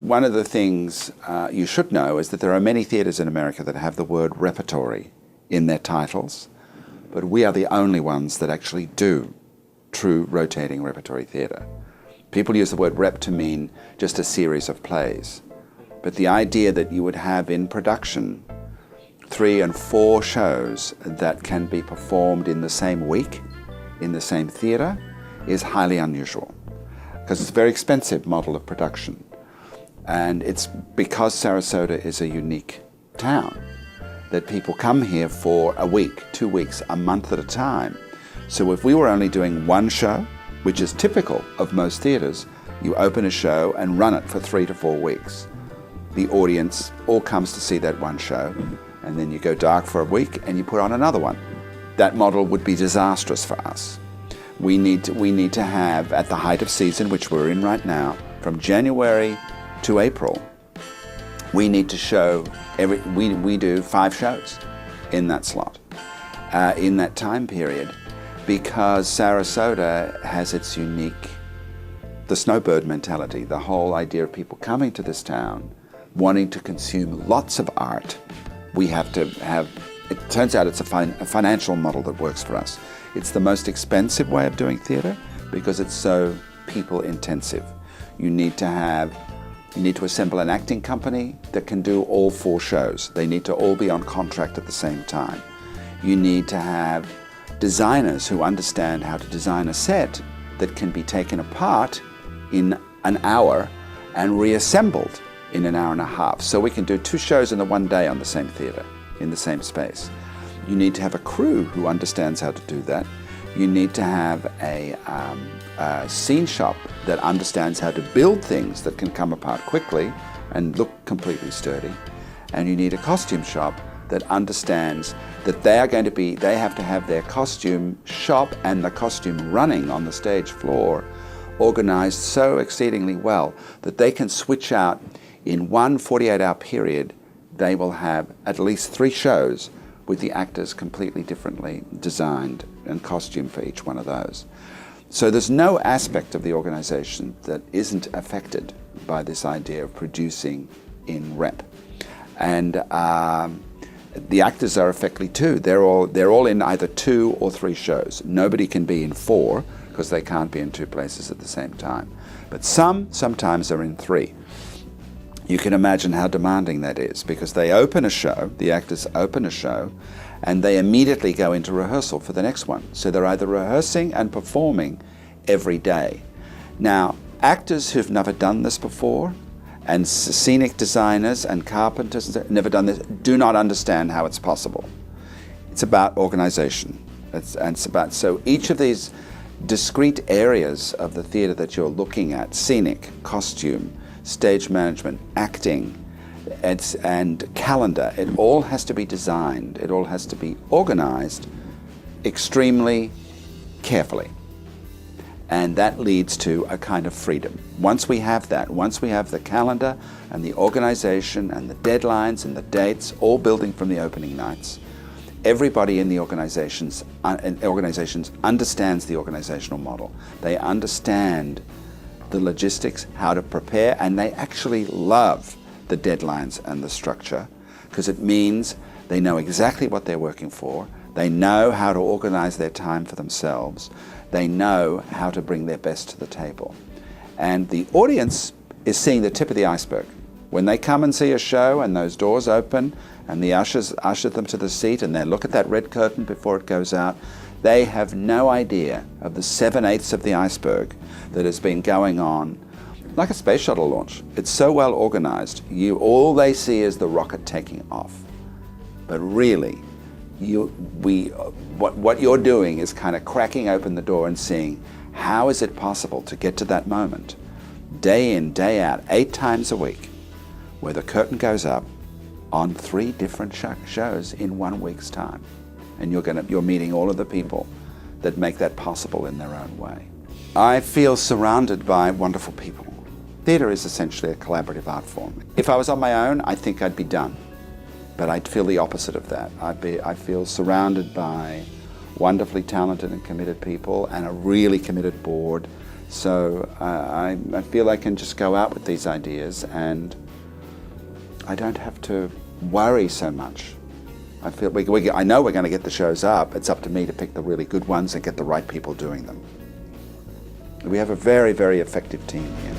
One of the things you should know is that there are many theatres in America that have the word repertory in their titles, but we are the only ones that actually do true rotating repertory theatre. People use the word rep to mean just a series of plays, but the idea that you would have in production 3 and 4 shows that can be performed in the same week, in the same theatre, is highly unusual, because it's a very expensive model of production. And it's because Sarasota is a unique town that people come here for a week, 2 weeks, a month at a time. So if we were only doing one show, which is typical of most theatres, you open a show and run it for 3 to 4 weeks. The audience all comes to see that one show, and then you go dark for a week and you put on another one. That model would be disastrous for us. We need to have, at the height of season, which we're in right now, from January to April, we need to show, we do 5 shows in that slot, in that time period, because Sarasota has its unique, the snowbird mentality, the whole idea of people coming to this town, wanting to consume lots of art. We have to have, it turns out it's a financial model that works for us. It's the most expensive way of doing theatre because it's so people intensive. You need to assemble an acting company that can do all 4 shows. They need to all be on contract at the same time. You need to have designers who understand how to design a set that can be taken apart in an hour and reassembled in an hour and a half. So we can do 2 shows in the one day on the same theatre, in the same space. You need to have a crew who understands how to do that. You need to have a scene shop that understands how to build things that can come apart quickly and look completely sturdy. And you need a costume shop that understands that they have to have their costume shop and the costume running on the stage floor organized so exceedingly well that they can switch out in one 48-hour period. They will have at least 3 shows with the actors completely differently designed and costumed for each one of those. So there's no aspect of the organization that isn't affected by this idea of producing in rep. And the actors are effectively too. They're all in either 2 or 3 shows. Nobody can be in 4 because they can't be in 2 places at the same time. But sometimes are in 3. You can imagine how demanding that is, because they open a show, the actors open a show, and they immediately go into rehearsal for the next one. So they're either rehearsing and performing every day. Now, actors who've never done this before, and scenic designers and carpenters who've never done this, do not understand how it's possible. It's about organization. So each of these discrete areas of the theater that you're looking at, scenic, costume, stage management, acting, and calendar, it all has to be designed, it all has to be organized extremely carefully. And that leads to a kind of freedom. Once we have that, once we have the calendar and the organization and the deadlines and the dates all building from the opening nights, everybody in the organizations understands the organizational model. They understand the logistics, how to prepare, and they actually love the deadlines and the structure, because it means they know exactly what they're working for, they know how to organize their time for themselves, they know how to bring their best to the table. And the audience is seeing the tip of the iceberg. When they come and see a show and those doors open and the ushers usher them to the seat and they look at that red curtain before it goes out, they have no idea of the 7/8 of the iceberg that has been going on, like a space shuttle launch. It's so well organized, all they see is the rocket taking off. But really, what you're doing is kind of cracking open the door and seeing, how is it possible to get to that moment, day in, day out, 8 times a week, where the curtain goes up on 3 different shows in 1 week's time. And you're meeting all of the people that make that possible in their own way. I feel surrounded by wonderful people. Theatre is essentially a collaborative art form. If I was on my own, I think I'd be done. But I'd feel the opposite of that. I feel surrounded by wonderfully talented and committed people and a really committed board, So I feel I can just go out with these ideas and I don't have to worry so much. I feel I know we're going to get the shows up. It's up to me to pick the really good ones and get the right people doing them. We have a very, very effective team here.